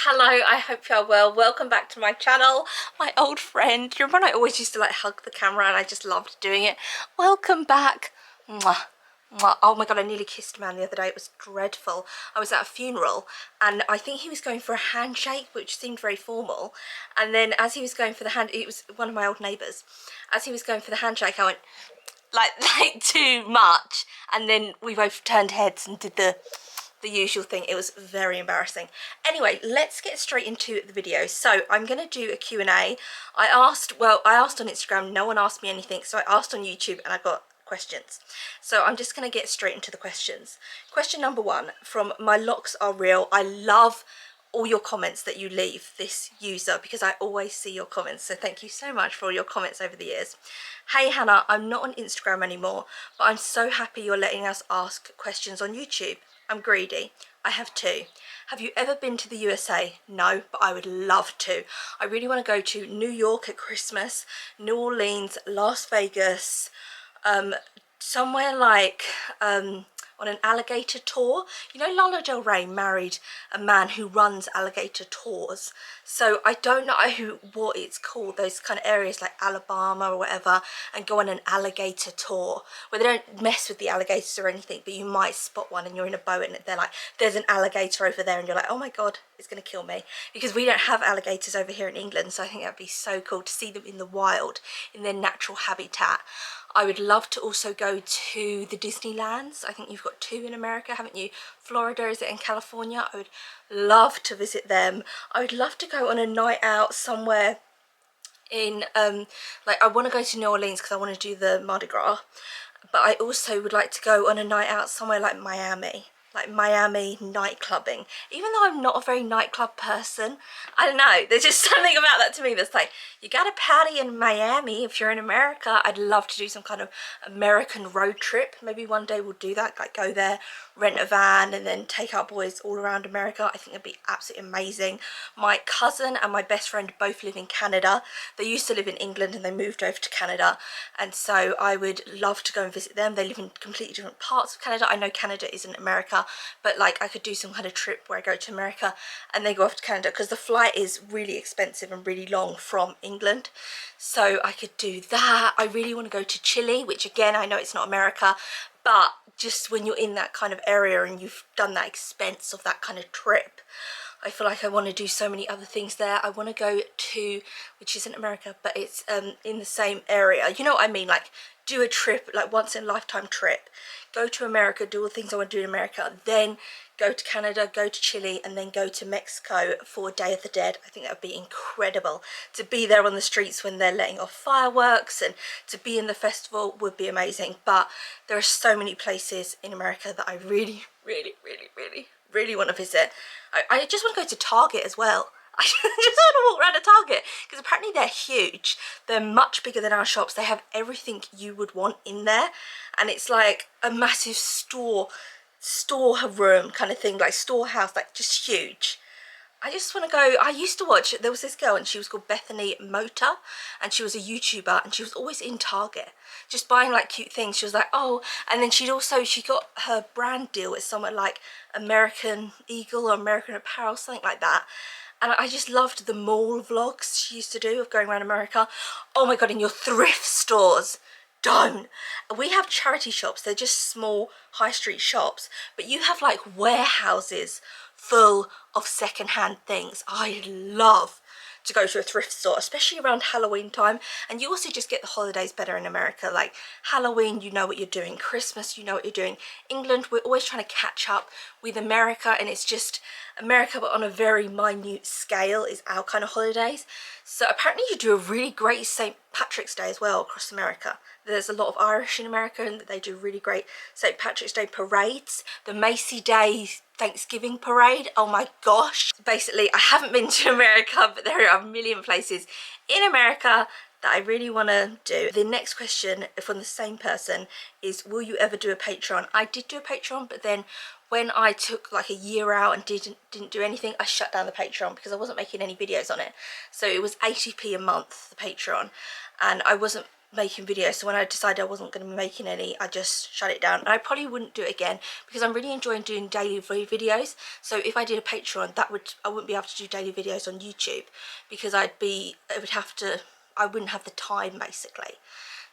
Hello, I hope you're well. Welcome back to my channel, my old friend. You remember when I always used to like hug the camera and I just loved doing it? Welcome back. Mwah. Mwah. Oh my god, I nearly kissed a man the other day. It was dreadful. I was at a funeral and I think he was going for a handshake, which seemed very formal. And then as he was going for the hand, it was one of my old neighbours. As he was going for the handshake, I went like too much, and then we both turned heads and did the usual thing. It was very embarrassing. Anyway, let's get straight into the video. So I'm going to do a Q&A. I asked on Instagram, no one asked me anything, so I asked on YouTube and I got questions. So I'm just going to get straight into the questions. Question number one from My Locks Are Real. I love all your comments that you leave this user because I always see your comments, so thank you so much for all your comments over the years. Hey Hannah, I'm not on Instagram anymore, but I'm so happy you're letting us ask questions on YouTube. I'm greedy. I have two. Have you ever been to the USA? No, but I would love to. I really want to go to New York at Christmas, New Orleans, Las Vegas, somewhere like on an alligator tour. You know, Lana Del Rey married a man who runs alligator tours, so I don't know what it's called, those kind of areas like Alabama or whatever, and go on an alligator tour where they don't mess with the alligators or anything, but you might spot one and you're in a boat and they're like, there's an alligator over there, and you're like, oh my god, it's gonna kill me, because we don't have alligators over here in England. So I think that'd be so cool to see them in the wild, in their natural habitat. I would love to also go to the Disneylands. I think you've got two in America, haven't you? Florida, is it, in California? I would love to visit them. I would love to go on a night out somewhere in, like, I want to go to New Orleans because I want to do the Mardi Gras. But I also would like to go on a night out somewhere like Miami night clubbing. Even though I'm not a very nightclub person, I don't know, there's just something about that to me that's like, you gotta party in Miami if you're in America. I'd love to do some kind of American road trip. Maybe one day we'll do that, like go there, rent a van, and then take our boys all around America. I think it'd be absolutely amazing. My cousin and my best friend both live in Canada. They used to live in England and they moved over to Canada, and so I would love to go and visit them. They live in completely different parts of Canada. I know Canada isn't America, but like I could do some kind of trip where I go to America and they go off to Canada, because the flight is really expensive and really long from England. So I could do that. I really want to go to Chile, which again, I know it's not America, but just when you're in that kind of area and you've done that expense of that kind of trip, I feel like I want to do so many other things there. I want to go to, which isn't America, but it's in the same area. You know what I mean? Like do a trip, like once in a lifetime trip. Go to America, do all the things I want to do in America, then go to Canada, go to Chile, and then go to Mexico for Day of the Dead. I think that would be incredible. To be there on the streets when they're letting off fireworks and to be in the festival would be amazing. But there are so many places in America that I really, really, really, really, really want to visit. I just want to go to Target as well. I just want to walk around a Target, because apparently they're huge. They're much bigger than our shops. They have everything you would want in there, and it's like a massive store room kind of thing, like storehouse, like just huge. I just want to go. I used to watch, there was this girl and she was called Bethany Motor, and she was a YouTuber, and she was always in Target just buying like cute things. She was like, oh, and then she got her brand deal with someone like American Eagle or American Apparel, something like that. And I just loved the mall vlogs she used to do of going around America. Oh my god, in your thrift stores, don't. We have charity shops, they're just small high street shops, but you have like warehouses full of secondhand things. I love to go to a thrift store, especially around Halloween time. And you also just get the holidays better in America. Like Halloween, you know what you're doing. Christmas, you know what you're doing. England, we're always trying to catch up with America, and it's just America but on a very minute scale is our kind of holidays. So apparently you do a really great St. Patrick's Day as well across America. There's a lot of Irish in America, and they do really great St. Patrick's Day parades. The Macy Day Thanksgiving parade, oh my gosh. Basically, I haven't been to America, but there are a million places in America that I really want to do. The next question from the same person is, will you ever do a Patreon? I did do a Patreon, but then when I took like a year out and didn't do anything, I shut down the Patreon because I wasn't making any videos on it. So it was 80p a month, the Patreon, and I wasn't making videos. So when I decided I wasn't going to be making any, I just shut it down. And I probably wouldn't do it again because I'm really enjoying doing daily videos. So if I did a Patreon, I wouldn't be able to do daily videos on YouTube because I wouldn't have the time basically.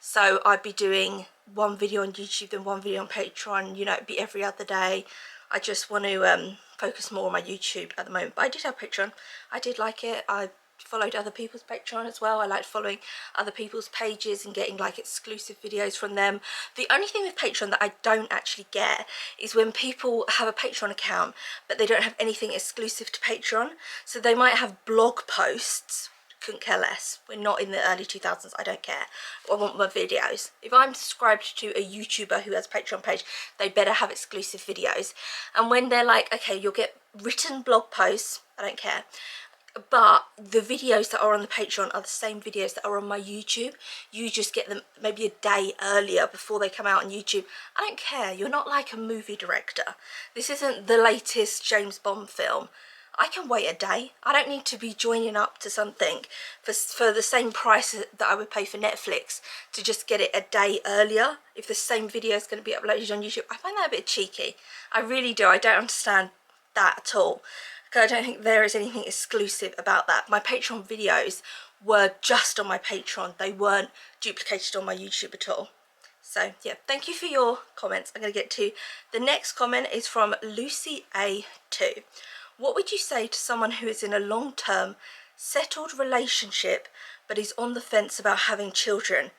So I'd be doing one video on YouTube, then one video on Patreon, you know, it'd be every other day. I just want to focus more on my YouTube at the moment. But I did have Patreon. I did like it. I followed other people's Patreon as well. I liked following other people's pages and getting like exclusive videos from them. The only thing with Patreon that I don't actually get is when people have a Patreon account but they don't have anything exclusive to Patreon. So they might have blog posts. Couldn't care less. We're not in the early 2000s. I don't care. I want my videos. If I'm subscribed to a YouTuber who has a Patreon page, they better have exclusive videos. And when they're like, okay, you'll get written blog posts, I don't care, but the videos that are on the Patreon are the same videos that are on my YouTube. You just get them maybe a day earlier before they come out on YouTube. I don't care. You're not like a movie director. This isn't the latest James Bond film. I can wait a day. I don't need to be joining up to something for the same price that I would pay for Netflix to just get it a day earlier if the same video is going to be uploaded on YouTube. I find that a bit cheeky. I really do. I don't understand that at all. Because I don't think there is anything exclusive about that. My Patreon videos were just on my Patreon. They weren't duplicated on my YouTube at all. So yeah, thank you for your comments. I'm going to get to the next comment. Is from Lucy A2. What would you say to someone who is in a long-term settled relationship but is on the fence about having children?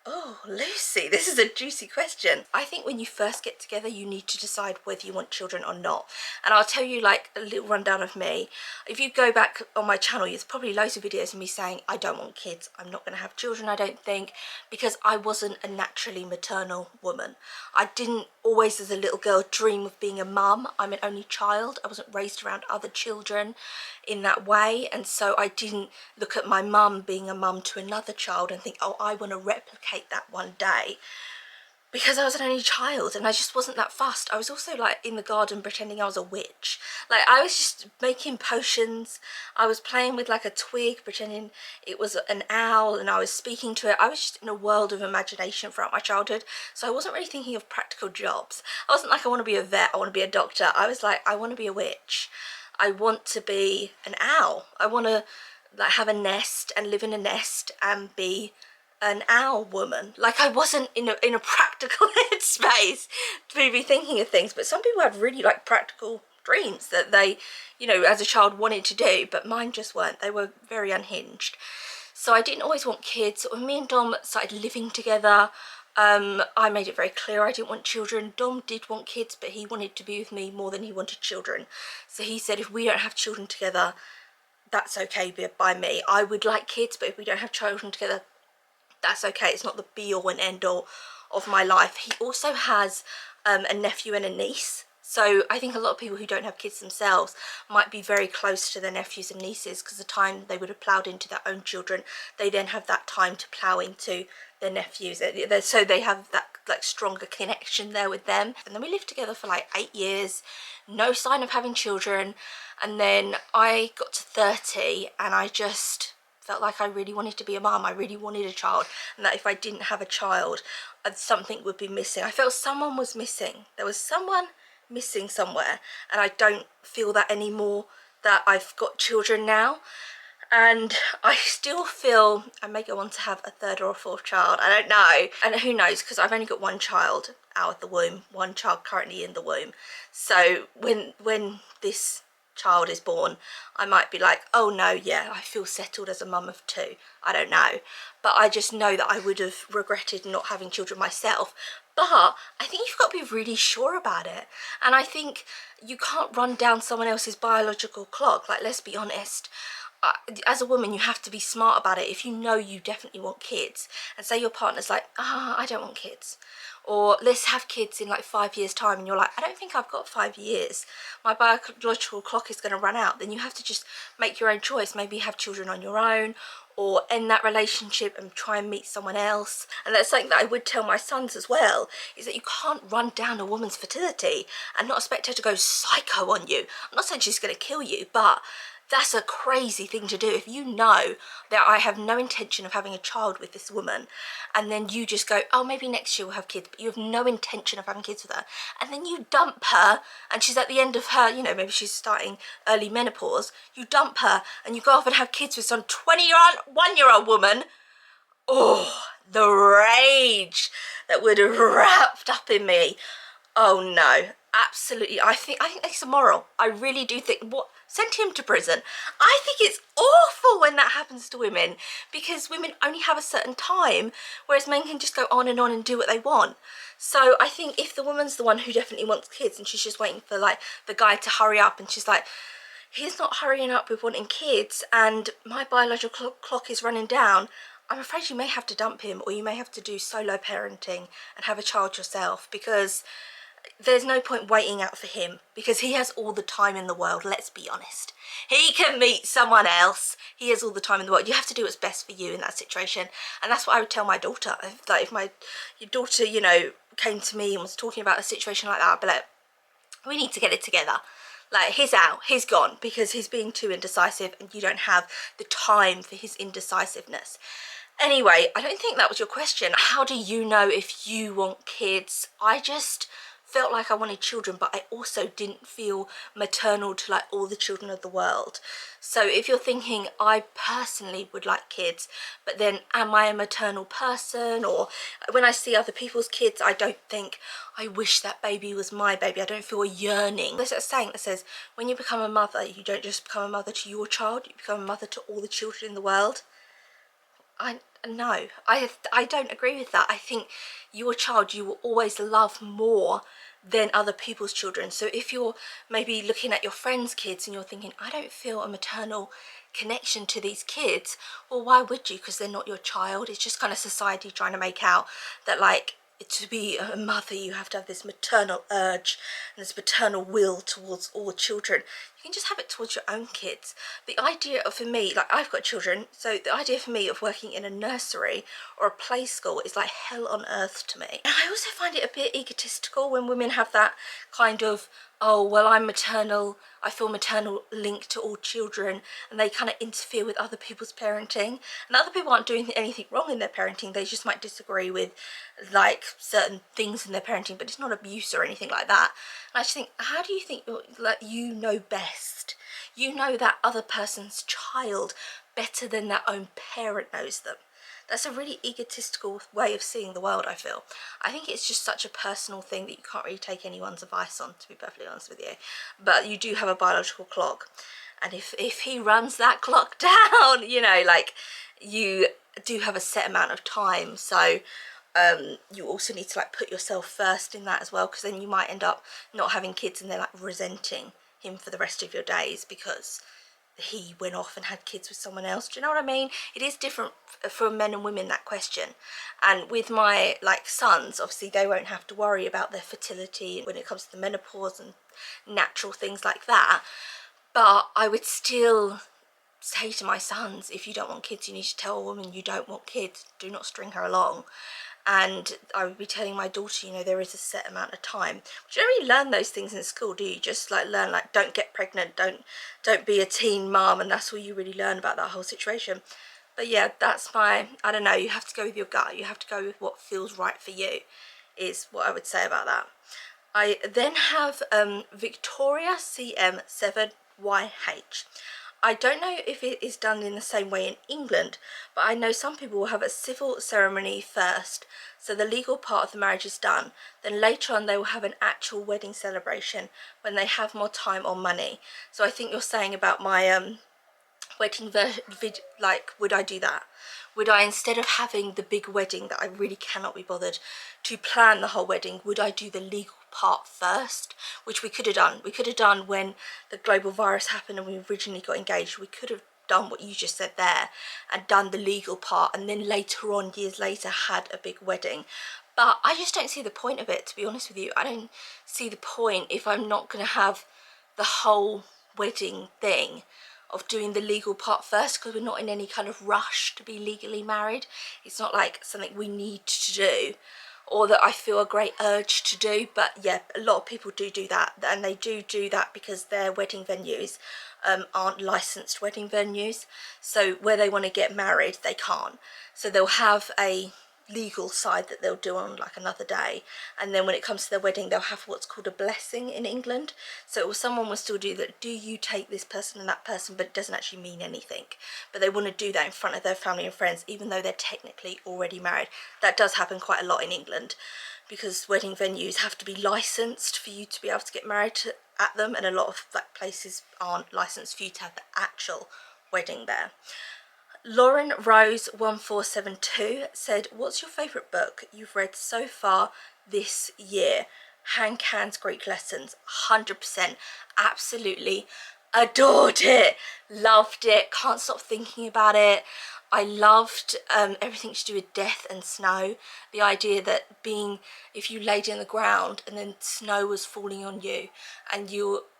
Oh, Lucy, this is a juicy question. I think when you first get together, you need to decide whether you want children or not. And I'll tell you like a little rundown of me. If you go back on my channel, there's probably loads of videos of me saying, I don't want kids. I'm not going to have children, I don't think, because I wasn't a naturally maternal woman. I didn't always as a little girl dream of being a mum. I'm an only child. I wasn't raised around other children in that way, and so I didn't look at my mum being a mum to another child and think, oh, I want to replicate that one day, because I was an only child and I just wasn't that fussed. I was also like in the garden pretending I was a witch. Like I was just making potions. I was playing with like a twig pretending it was an owl and I was speaking to it. I was just in a world of imagination throughout my childhood. So I wasn't really thinking of practical jobs. I wasn't like I want to be a vet, I want to be a doctor. I was like I want to be a witch. I want to be an owl. I want to like have a nest and live in a nest and be an owl woman. Like I wasn't in a practical headspace to be thinking of things, but some people have really like practical dreams that they, you know, as a child wanted to do, but mine just weren't. They were very unhinged. So I didn't always want kids. When me and Dom started living together, I made it very clear I didn't want children. Dom did want kids, but he wanted to be with me more than he wanted children. So he said if we don't have children together, that's okay by me. I would like kids, but if we don't have children together, that's okay. It's not the be all and end all of my life. He also has a nephew and a niece. So I think a lot of people who don't have kids themselves might be very close to their nephews and nieces, because the time they would have ploughed into their own children, they then have that time to plough into their nephews. So they have that like stronger connection there with them. And then we lived together for like 8 years, no sign of having children. And then I got to 30 and I just felt like I really wanted to be a mum. I really wanted a child, and that if I didn't have a child, something would be missing. I felt someone was missing. There was someone missing somewhere, and I don't feel that anymore that I've got children now. And I still feel I may go on to have a third or a fourth child. I don't know, and who knows, because I've only got one child out of the womb, one child currently in the womb. So when this child is born, I might be like, oh no, yeah, I feel settled as a mum of 2. I don't know, but I just know that I would have regretted not having children myself. But I think you've got to be really sure about it, and I think you can't run down someone else's biological clock. Like, let's be honest, as a woman you have to be smart about it. If you know you definitely want kids, and say your partner's like, I don't want kids, or let's have kids in like 5 years time, and you're like, I don't think I've got 5 years, my biological clock is going to run out, then you have to just make your own choice. Maybe have children on your own, or end that relationship and try and meet someone else. And that's something that I would tell my sons as well, is that you can't run down a woman's fertility and not expect her to go psycho on you. I'm not saying she's going to kill you, but That's a crazy thing to do. If you know that I have no intention of having a child with this woman, and then you just go, oh, maybe next year we'll have kids, but you have no intention of having kids with her, and then you dump her, and she's at the end of her, you know, maybe she's starting early menopause, you dump her, and you go off and have kids with some 21-year-old woman. Oh, the rage that would have wrapped up in me. Oh no, absolutely. I think it's immoral. I really do think, what, send him to prison. I think it's awful when that happens to women, because women only have a certain time, whereas men can just go on and do what they want. So I think if the woman's the one who definitely wants kids, and she's just waiting for like the guy to hurry up, and she's like, he's not hurrying up with wanting kids, and my biological clock is running down, I'm afraid you may have to dump him, or you may have to do solo parenting and have a child yourself, because there's no point waiting out for him, because he has all the time in the world. Let's be honest, he can meet someone else. He has all the time in the world. You have to do what's best for you in that situation, and that's what I would tell my daughter. If your daughter, you know, came to me and was talking about a situation like that, I'd be like, we need to get it together. Like, he's out, he's gone, because he's being too indecisive, and you don't have the time for his indecisiveness. Anyway, I don't think that was your question. How do you know if you want kids? I just felt like I wanted children, but I also didn't feel maternal to like all the children of the world. So if you're thinking, I personally would like kids, but then am I a maternal person? Or when I see other people's kids, I don't think, I wish that baby was my baby. I don't feel a yearning. There's a saying that says, when you become a mother, you don't just become a mother to your child, you become a mother to all the children in the world. No, I don't agree with that. I think your child you will always love more than other people's children. So if you're maybe looking at your friends' kids and you're thinking, I don't feel a maternal connection to these kids, well, why would you? Because they're not your child. It's just kind of society trying to make out that, like, to be a mother you have to have this maternal urge and this maternal will towards all children. You can just have it towards your own kids. The idea of, for me, like, I've got children, so the idea for me of working in a nursery or a play school is like hell on earth to me. And I also find it a bit egotistical when women have that kind of, oh, well, I'm maternal, I feel maternal linked to all children, and they kind of interfere with other people's parenting. And other people aren't doing anything wrong in their parenting, they just might disagree with like certain things in their parenting, but it's not abuse or anything like that. And I just think, how do you think like you know best? You know that other person's child better than their own parent knows them. That's a really egotistical way of seeing the world, I feel. I think it's just such a personal thing that you can't really take anyone's advice on, to be perfectly honest with you. But you do have a biological clock. And if he runs that clock down, you know, like, you do have a set amount of time. So you also need to like put yourself first in that as well, because then you might end up not having kids and then like resenting him for the rest of your days because he went off and had kids with someone else. Do you know what I mean? It is different for men and women, that question. And with my like sons, obviously they won't have to worry about their fertility when it comes to the menopause and natural things like that. But I would still say to my sons, if you don't want kids, you need to tell a woman you don't want kids. Do not string her along. And I would be telling my daughter, you know, there is a set amount of time. But you don't really learn those things in school, do you? Just like learn, like, don't get pregnant, don't be a teen mum, and that's all you really learn about that whole situation. But yeah, that's my, I don't know, you have to go with your gut. You have to go with what feels right for you, is what I would say about that. I then have Victoria CM7YH. I don't know if it is done in the same way in England, but I know some people will have a civil ceremony first, so the legal part of the marriage is done. Then later on they will have an actual wedding celebration when they have more time or money. So I think you're saying about my wedding like, would I do that? Would I, instead of having the big wedding that I really cannot be bothered to plan the whole wedding, would I do the legal part first? Which we could have done. We could have done when the global virus happened and we originally got engaged. We could have done what you just said there and done the legal part, and then later on, years later, had a big wedding. But I just don't see the point of it, to be honest with you. I don't see the point if I'm not going to have the whole wedding thing of doing the legal part first, because we're not in any kind of rush to be legally married. It's not like something we need to do. or that I feel a great urge to do. But yeah, a lot of people do that, and they do that because their wedding venues aren't licensed wedding venues, so where they want to get married they can't, so they'll have a legal side that they'll do on like another day, and then when it comes to their wedding they'll have what's called a blessing in England. So someone will still do that, do you take this person and that person, but it doesn't actually mean anything, but they want to do that in front of their family and friends even though they're technically already married. That does happen quite a lot in England because wedding venues have to be licensed for you to be able to get married at them, and a lot of like places aren't licensed for you to have the actual wedding there. Lauren Rose 1472 said, what's your favourite book you've read so far this year? Han Can's Greek Lessons. 100%, absolutely adored it, loved it, can't stop thinking about it. I loved everything to do with death and snow. The idea that if you laid in the ground and then snow was falling on you and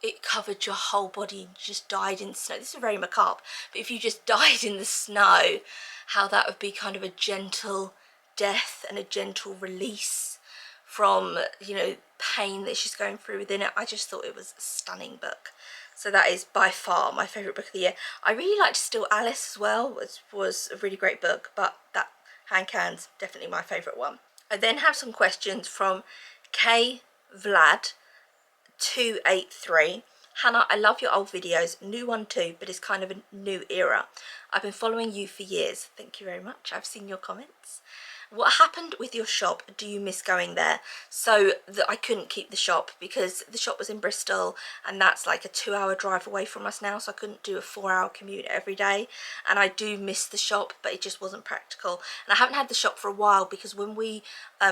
it covered your whole body and you just died in snow. This is very macabre, but if you just died in the snow, how that would be kind of a gentle death and a gentle release from, you know, pain that she's going through within it. I just thought it was a stunning book. So that is by far my favourite book of the year. I really liked Still Alice as well. It was a really great book, but that Han Can's definitely my favourite one. I then have some questions from K Vlad 283. Hannah, I love your old videos, new one too, but it's kind of a new era. I've been following you for years. Thank you very much. I've seen your comments. What happened with your shop? Do you miss going there? So I couldn't keep the shop because the shop was in Bristol and that's like a 2-hour drive away from us now, so I couldn't do a 4-hour commute every day, and I do miss the shop, but it just wasn't practical. And I haven't had the shop for a while because when we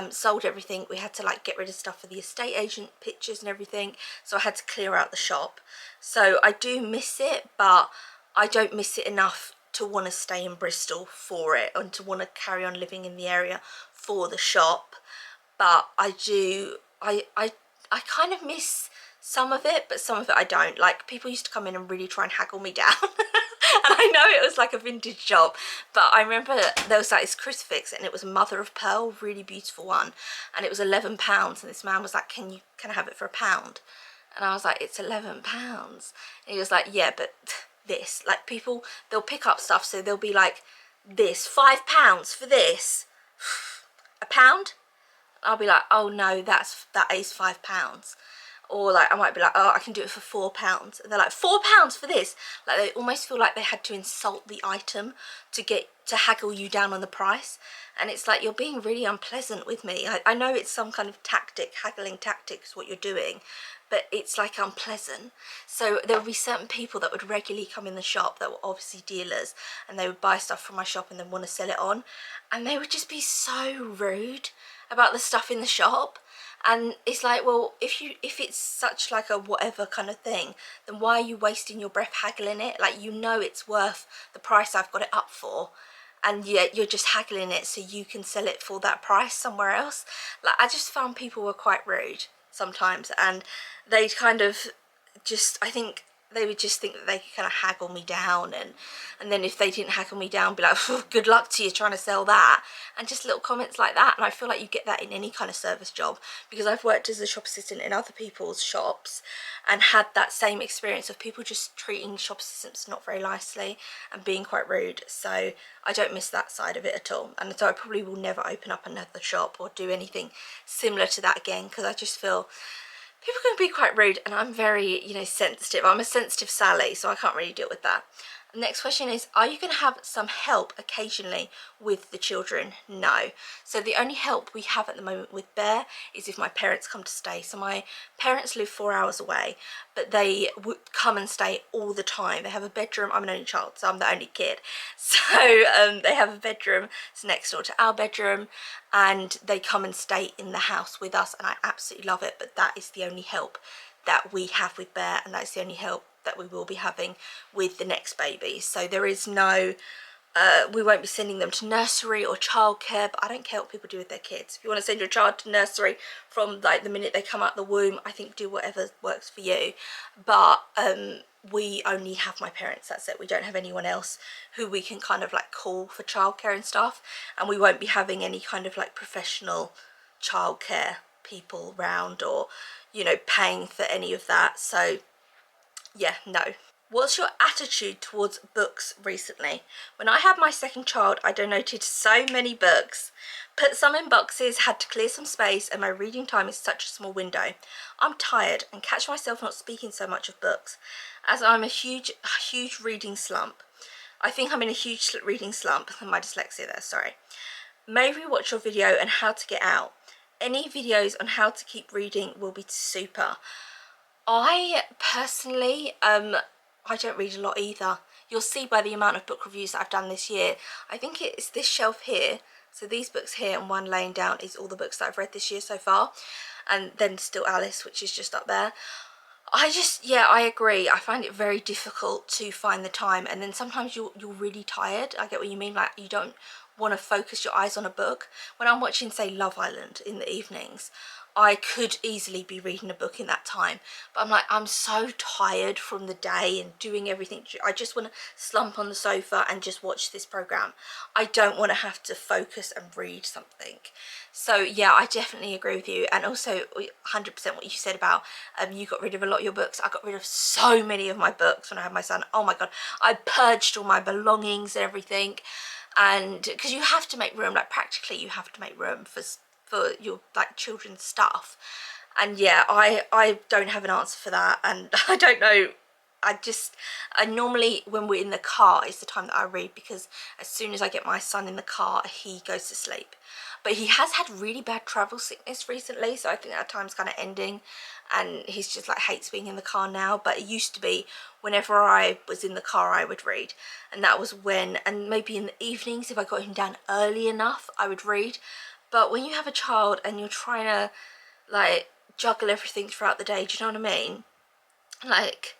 sold everything we had to like get rid of stuff for the estate agent pictures and everything, so I had to clear out the shop. So I do miss it, but I don't miss it enough to want to stay in Bristol for it and to want to carry on living in the area for the shop. But I kind of miss some of it, but some of it I don't. Like, people used to come in and really try and haggle me down. And I know it was like a vintage shop, but I remember there was like this crucifix and it was a mother of pearl, really beautiful one, and it was £11, and this man was like, can I have it for £1? And I was like, it's £11. And he was like, yeah, but this, like, people, they'll pick up stuff, so they'll be like, this, £5 for this, £1? I'll be like, oh no, that is £5. Or like, I might be like, oh, I can do it for £4. And they're like, £4 for this? Like, they almost feel like they had to insult the item to haggle you down on the price. And it's like, you're being really unpleasant with me. I know it's some kind of tactic, haggling tactics, what you're doing, but it's like unpleasant. So there would be certain people that would regularly come in the shop that were obviously dealers, and they would buy stuff from my shop and then want to sell it on, and they would just be so rude about the stuff in the shop. And it's like, well, if it's such like a whatever kind of thing, then why are you wasting your breath haggling it? Like, you know it's worth the price I've got it up for, and yet you're just haggling it so you can sell it for that price somewhere else. Like, I just found people were quite rude sometimes, and they kind of just, I think they would just think that they could kind of haggle me down, and then if they didn't haggle me down, be like, oh, good luck to you trying to sell that, and just little comments like that. And I feel like you get that in any kind of service job, because I've worked as a shop assistant in other people's shops and had that same experience of people just treating shop assistants not very nicely and being quite rude. So I don't miss that side of it at all, and so I probably will never open up another shop or do anything similar to that again, because I just feel people can be quite rude, and I'm very, you know, sensitive. I'm a sensitive Sally, so I can't really deal with that. The next question is, are you going to have some help occasionally with the children? No. So the only help we have at the moment with Bear is if my parents come to stay. So my parents live 4 hours away, but they would come and stay all the time. They have a bedroom. I'm an only child, so I'm the only kid. So they have a bedroom. It's next door to our bedroom, and they come and stay in the house with us, and I absolutely love it. But that is the only help that we have with Bear, and that's the only help that we will be having with the next baby. So there is no, we won't be sending them to nursery or childcare, but I don't care what people do with their kids. If you want to send your child to nursery from like the minute they come out the womb, I think do whatever works for you. But we only have my parents, that's it. We don't have anyone else who we can kind of like call for childcare and stuff, and we won't be having any kind of like professional childcare people round, or, you know, paying for any of that. So yeah, no. What's your attitude towards books recently? When I had my second child, I donated so many books, put some in boxes, had to clear some space, and my reading time is such a small window. I'm tired and catch myself not speaking so much of books, as I'm a huge reading slump. I think I'm in a huge reading slump. My dyslexia there, sorry. Maybe watch your video on how to get out. Any videos on how to keep reading will be super. I personally, I don't read a lot either. You'll see by the amount of book reviews that I've done this year. I think it's this shelf here. So these books here and one laying down is all the books that I've read this year so far. And then still Alice, which is just up there. Yeah, I agree. I find it very difficult to find the time, and then sometimes you're really tired. I get what you mean, like you don't want to focus your eyes on a book. When I'm watching, say, Love Island in the evenings, I could easily be reading a book in that time, but I'm like, I'm so tired from the day and doing everything. I just want to slump on the sofa and just watch this program. I don't want to have to focus and read something. So yeah, I definitely agree with you. And also 100% what you said about you got rid of a lot of your books. I got rid of so many of my books when I had my son. Oh my god, I purged all my belongings and everything. And because you have to make room, like practically you have to make room for your like children's stuff. And yeah, I don't have an answer for that, and I don't know. I normally, when we're in the car, is the time that I read, because as soon as I get my son in the car, he goes to sleep. But he has had really bad travel sickness recently, so I think that time's kind of ending, and he's just like hates being in the car now. But it used to be whenever I was in the car I would read, and that was when, and maybe in the evenings if I got him down early enough I would read. But when you have a child and you're trying to like juggle everything throughout the day, do you know what I mean? Like,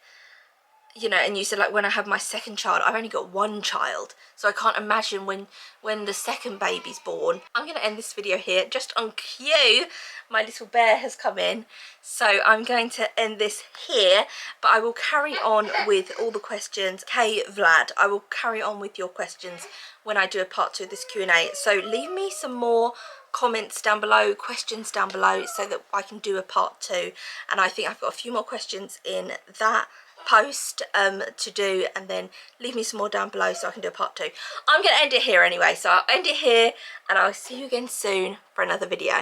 you know, and you said like when I have my second child, I've only got one child, so I can't imagine when the second baby's born. I'm going to end this video here, just on cue. My little bear has come in, so I'm going to end this here, but I will carry on with all the questions. Okay, Vlad, I will carry on with your questions when I do a part 2 of this Q&A. So leave me some more comments down below, questions down below, so that I can do a part 2. And I think I've got a few more questions in that post to do, and then leave me some more down below so I can do a part 2. I'm going to end it here anyway, so I'll end it here, and I'll see you again soon for another video.